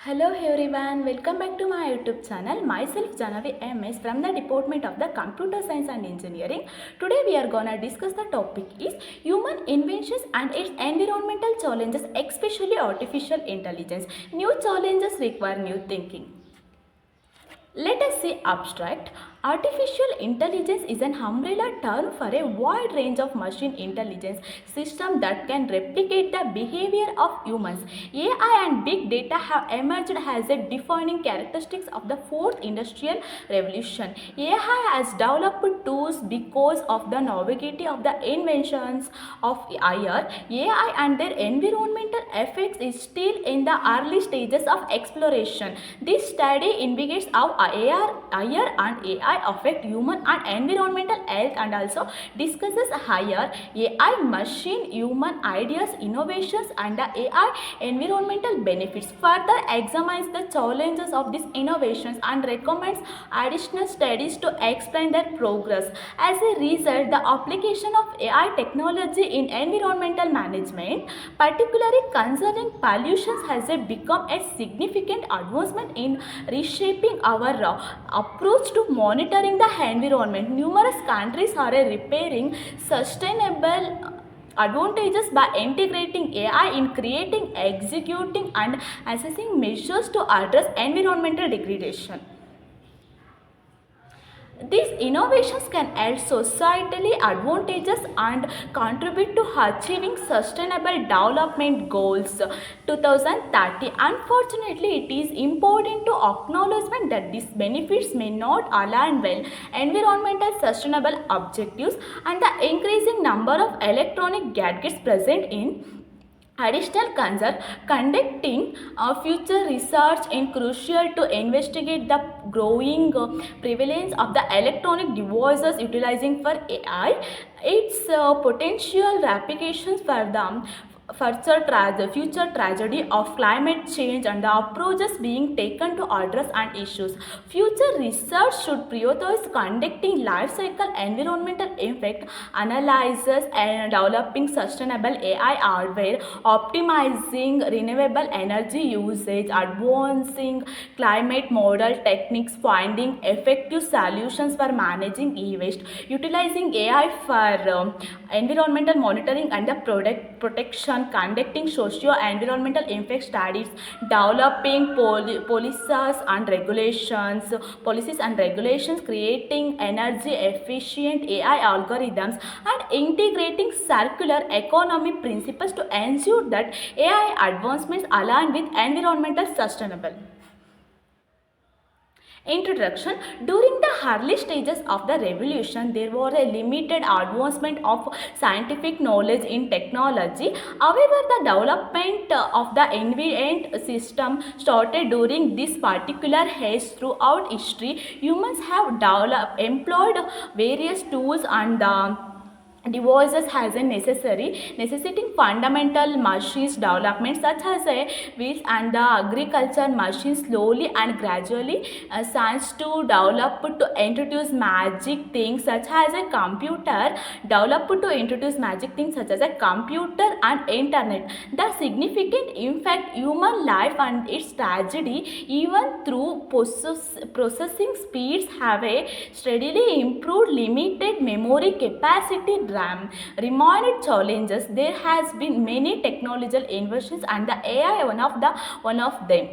Hello everyone, welcome back to my YouTube channel. Myself Janavi MS from the Department of the Computer Science and Engineering. Today we are gonna discuss the topic is human inventions and its environmental challenges, especially artificial intelligence. New challenges require new thinking. Let us say abstract. Artificial intelligence is an umbrella term for a wide range of machine intelligence systems that can replicate the behavior of humans. AI and big data have emerged as a defining characteristics of the fourth industrial revolution. AI has developed tools because of the novelty of the inventions of AI and their environmental effects is still in the early stages of exploration. This study investigates how AI and AI affect human and environmental health and also discusses higher AI machine human ideas, innovations and the AI environmental benefits. Further examines the challenges of these innovations and recommends additional studies to explain their progress. As a result, the application of AI technology in environmental management, particularly concerning pollution, has become a significant advancement in reshaping our approach to monitoring the environment. Numerous countries are repairing sustainable advantages by integrating AI in creating, executing, and assessing measures to address environmental degradation. These innovations can add societally advantages and contribute to achieving sustainable development goals 2030. Unfortunately, it is important to acknowledge that these benefits may not align well environmental sustainable objectives and the increasing number of electronic gadgets present in additional concern. Conducting future research is crucial to investigate the growing prevalence of the electronic devices utilizing for AI, its potential applications for the future tragedy of climate change and the approaches being taken to address and issues. Future research should prioritize conducting life cycle environmental impact analysis and developing sustainable AI hardware, optimizing renewable energy usage, advancing climate model techniques, finding effective solutions for managing e-waste, utilizing AI for environmental monitoring and the protection, conducting socio-environmental impact studies, developing policies and regulations, creating energy efficient AI algorithms, and integrating circular economy principles to ensure that AI advancements align with environmental sustainable. Introduction. During the early stages of the revolution, there was a limited advancement of scientific knowledge in technology. However, the development of the environment system started during this particular age. Throughout history, humans have employed various tools and devices as a necessitating fundamental machines development such as wheels and the agriculture machines slowly and gradually science to develop to introduce magic things such as a computer and internet. The significant impact human life and its tragedy even through processing speeds have a steadily improved limited memory capacity RAM remained challenges. There has been many technological innovations and the AI one of them.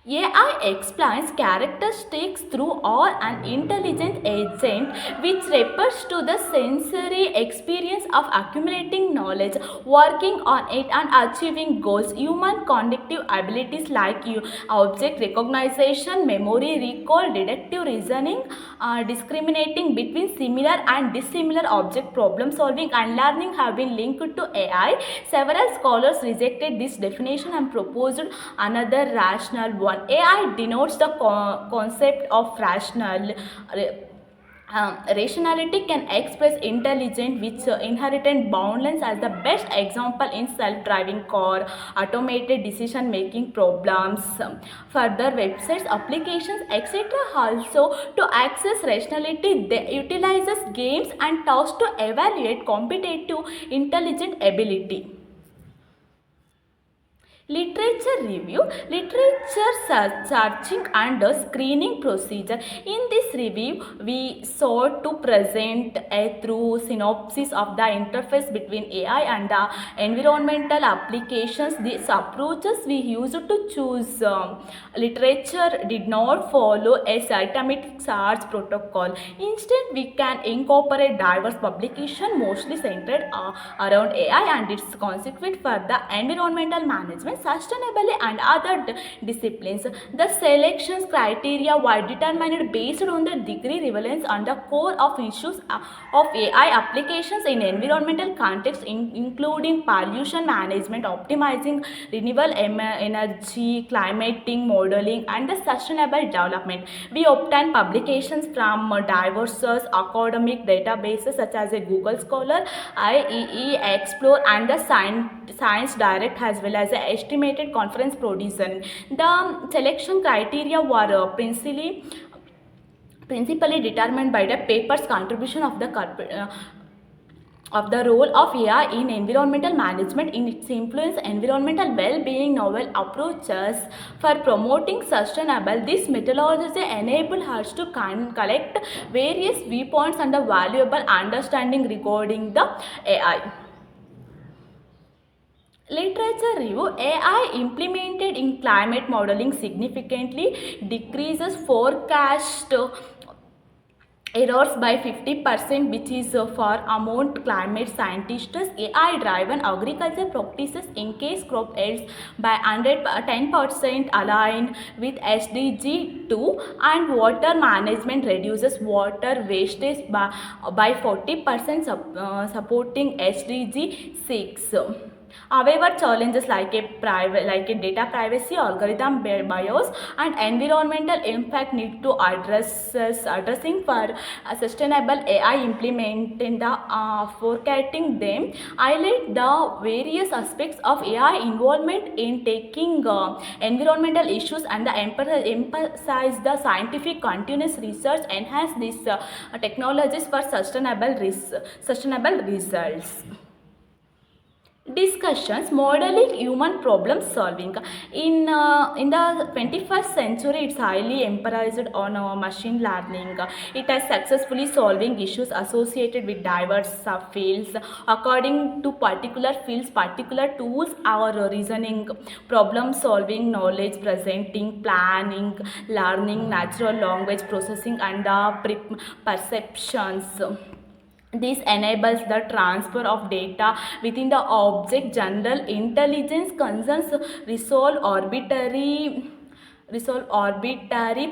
AI explains characteristics through or an intelligent agent which refers to the sensory experience of accumulating knowledge, working on it and achieving goals. Human cognitive abilities like object recognition, memory recall, deductive reasoning, discriminating between similar and dissimilar object problem solving and learning have been linked to AI. Several scholars rejected this definition and proposed another rational one. AI denotes the concept of rationality can express intelligence which inherent boundless as the best example in self-driving car, automated decision making problems, further websites, applications, etc. Also to access rationality they utilizes games and tasks to evaluate competitive intelligent ability. Literature review, literature searching and screening procedure. In this review, we sought to present a true synopsis of the interface between AI and the environmental applications. These approaches we used to choose literature did not follow a systematic search protocol. Instead, we can incorporate diverse publication mostly centered around AI and its consequent for the environmental management, sustainability and other disciplines. The selections criteria were determined based on the degree relevance and the core of issues of AI applications in environmental context, including pollution management, optimizing renewable energy, climating modeling and the sustainable development. We obtain publications from diverse academic databases such as a Google Scholar, IEE, Explore and the Science Direct, as well as the estimated conference producer. The selection criteria were principally determined by the paper's contribution of the role of AI in environmental management in its influence, environmental well-being, novel approaches for promoting sustainable. This methodology enable us to collect various viewpoints and the valuable understanding regarding the AI. Literature review, AI implemented in climate modeling significantly decreases forecast errors by 50%, which is for amount climate scientists. AI driven agriculture practices increase crop yields by 10% aligned with SDG 2, and water management reduces water wastage by 40%, supporting SDG 6. However, challenges like a data privacy, algorithm bias, and environmental impact need to addressing for sustainable AI implementing the forecasting them. Highlight the various aspects of AI involvement in taking environmental issues and the emphasize the scientific continuous research, enhance these technologies for sustainable results. Discussions, modeling human problem solving. In the 21st century, it's highly emphasized on machine learning. It has successfully solving issues associated with diverse subfields. According to particular fields, particular tools are reasoning, problem solving, knowledge presenting, planning, learning, natural language processing and perceptions. This enables the transfer of data within the object. General intelligence concerns resolve arbitrary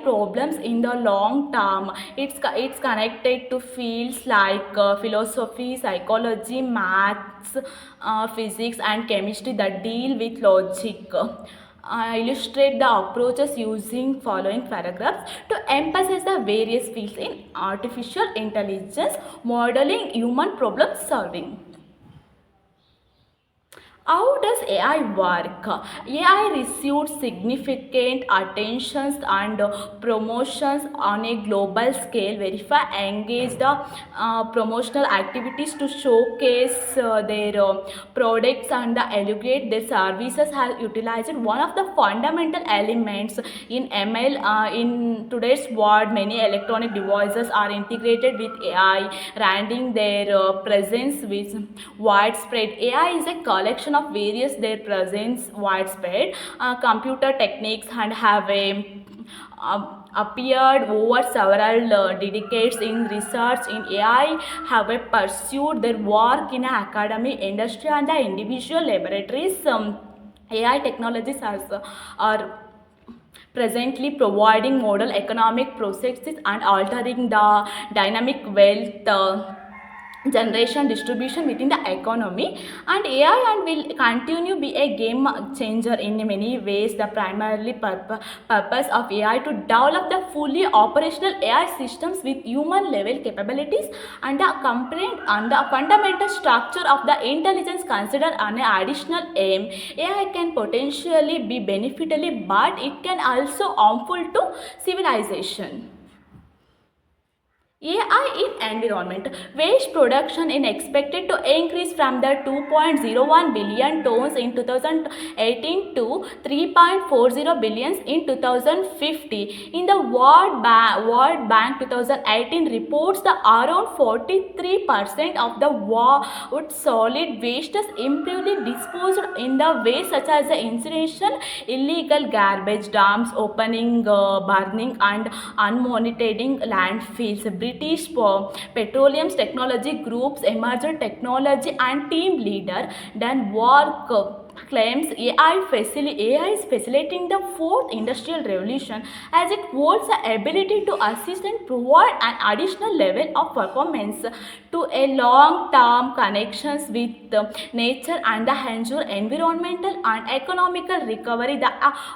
problems in the long term. It's connected to fields like philosophy, psychology, maths, physics and chemistry that deal with logic. Illustrate the approaches using following paragraphs to emphasize the various fields in artificial intelligence modeling human problem solving. How does AI work? AI received significant attentions and promotions on a global scale. Verify engage the promotional activities to showcase their products and elevate their services has utilized one of the fundamental elements in ML. In today's world, many electronic devices are integrated with AI, rendering their presence with widespread. AI is a collection of various their presence widespread computer techniques and have appeared over several decades in research in AI, have pursued their work in academy, industry and the individual laboratories. AI technologies are presently providing model economic processes and altering the dynamic wealth generation distribution within the economy, and AI and will continue be a game changer in many ways. The primarily purpose of AI to develop the fully operational AI systems with human level capabilities and the comprehend and the fundamental structure of the intelligence considered an additional aim. AI can potentially be beneficial, but it can also harmful to civilization. AI in environment. Waste production is expected to increase from the 2.01 billion tons in 2018 to 3.40 billions in 2050. In the World Bank 2018 reports that around 43% of the world solid waste is improperly disposed in the waste such as the incineration, illegal garbage dumps, opening, burning and unmonitoring landfills. British Petroleum Technology Group's emerging technology and team leader then work claims AI is facilitating the fourth industrial revolution as it holds the ability to assist and provide an additional level of performance to a long-term connections with nature and the ensure environmental and economical recovery. The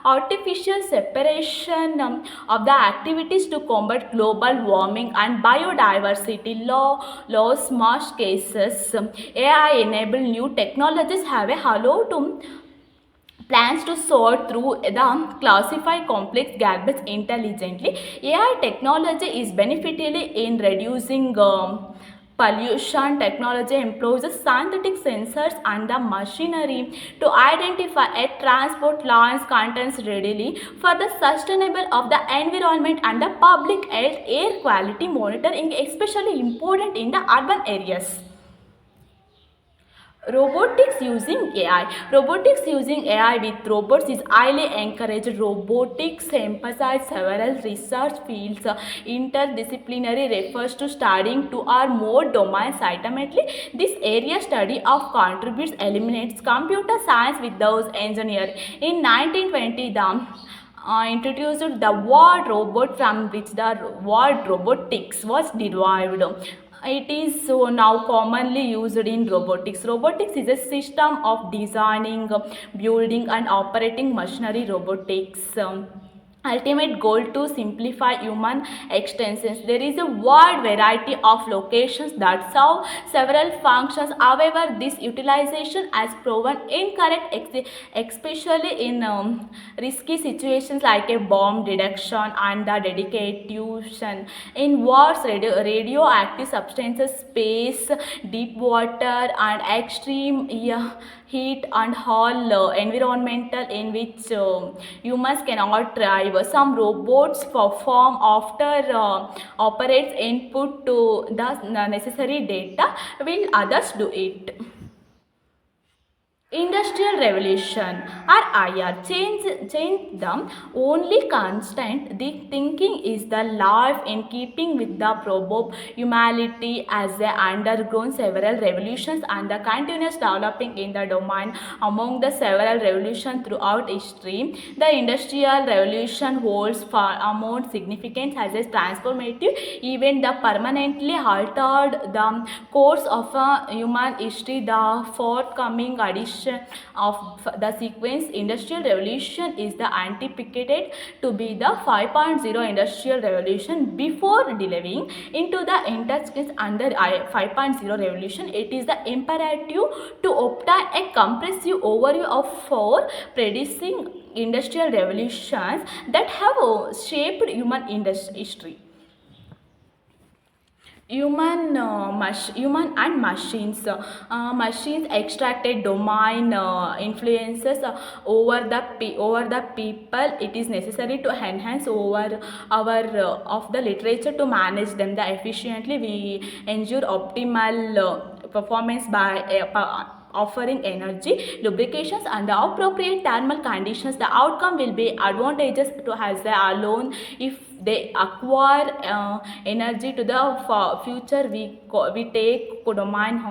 artificial separation of the activities to combat global warming and biodiversity laws most cases. AI enabled new technologies have a hello to plans to sort through the classify complex garbage intelligently. AI technology is beneficial in reducing pollution. Technology employs the synthetic sensors and the machinery to identify and transport lines contents readily for the sustainable of the environment and the public health. Air quality monitoring especially important in the urban areas. Robotics using AI. Robotics using AI with robots is highly encouraged. Robotics emphasize several research fields. Interdisciplinary refers to studying two or more domains simultaneously. This area study of contributes eliminates computer science with those engineering. In 1920, the introduced the word robot from which the word robotics was derived. It is so now commonly used in robotics. Robotics is a system of designing, building and operating machinery. Robotics ultimate goal to simplify human extensions. There is a wide variety of locations that serve several functions. However, this utilization has proven incorrect, especially in risky situations like a bomb detection and the dedication in wars, radioactive substances, space, deep water and extreme heat and all environmental in which humans cannot thrive. Some robots perform after operates input to the necessary data, will others do it. Industrial Revolution or IR change the only constant. The thinking is the life in keeping with the proverb humanity as they undergone several revolutions and the continuous developing in the domain. Among the several revolutions throughout history, the Industrial Revolution holds far amount significance as a transformative event that permanently altered the course of human history. The forthcoming edition of the sequence Industrial Revolution is the anticipated to be the 5.0 Industrial Revolution. Before delving into the intersections under 5.0 Revolution, it is the imperative to obtain a comprehensive overview of four preceding industrial revolutions that have shaped human history. Human and machines. Machines extracted domain influences over the people. It is necessary to enhance over our of the literature to manage them the efficiently. We ensure optimal performance by offering energy, lubrications and the appropriate thermal conditions. The outcome will be advantageous to as they alone if they acquire energy to the future. We take domain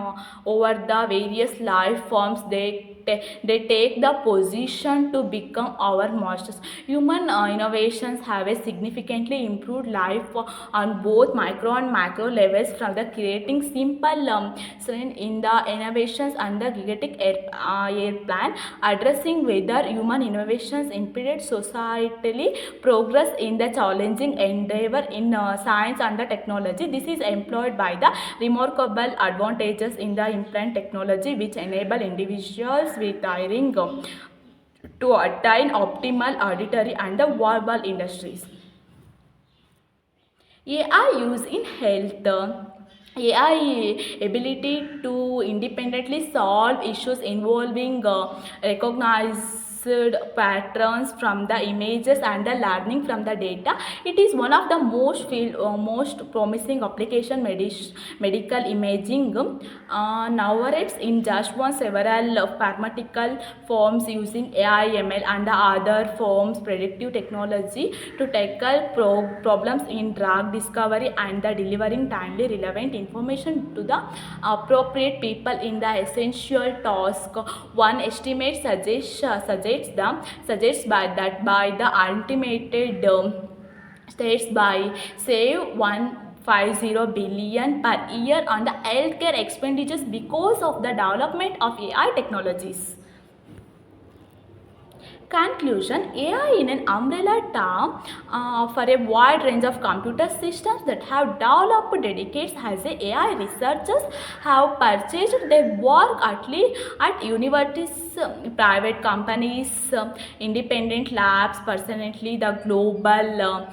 over the various life forms. They take the position to become our masters. Human innovations have a significantly improved life on both micro and macro levels, from the creating simple in the innovations and the gigantic air plan, addressing whether human innovations impeded societally progress in the challenging endeavor in science and the technology. This is employed by the remarkable advantages in the implant technology which enable individuals with hiring to attain optimal auditory and the verbal industries. AI use in health. AI ability to independently solve issues involving recognized patterns from the images and the learning from the data. It is one of the most promising application medical imaging. Nowadays, in just one several pharmaceutical forms using AI, ML, and the other forms predictive technology to tackle problems in drug discovery and the delivering timely relevant information to the appropriate people in the essential task. One estimate suggests by the ultimated states by save 150 billion per year on the healthcare expenditures because of the development of AI technologies. Conclusion: AI in an umbrella term for a wide range of computer systems that have developed decades as AI researchers have purchased their work at universities, private companies, independent labs. Personally, the global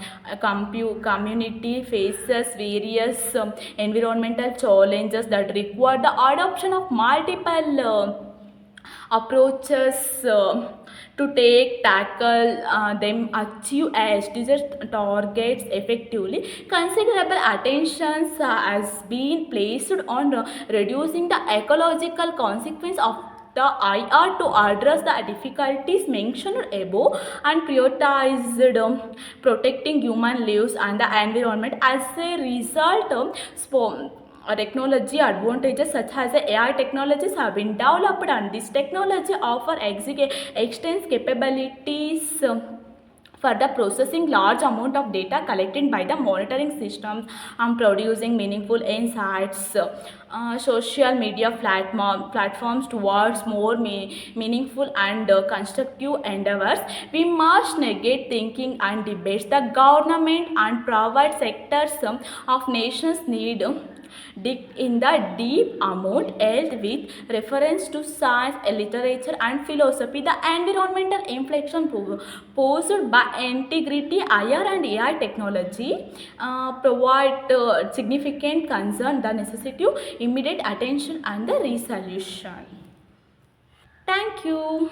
community faces various environmental challenges that require the adoption of multiple approaches to tackle them achieve SDGs targets effectively. Considerable attention has been placed on reducing the ecological consequence of the IR to address the difficulties mentioned above and prioritized protecting human lives and the environment. As a result, technology advantages such as AI technologies have been developed, and this technology offer extends capabilities for the processing large amount of data collected by the monitoring systems and producing meaningful insights. Social media platforms towards more meaningful and constructive endeavors. We must negate thinking and debates the government and private sectors of nations need dig in the deep amount held with reference to science, literature, and philosophy. The environmental inflection posed by integrity, IR, and AI technology provide significant concern, the necessity of immediate attention and the resolution. Thank you.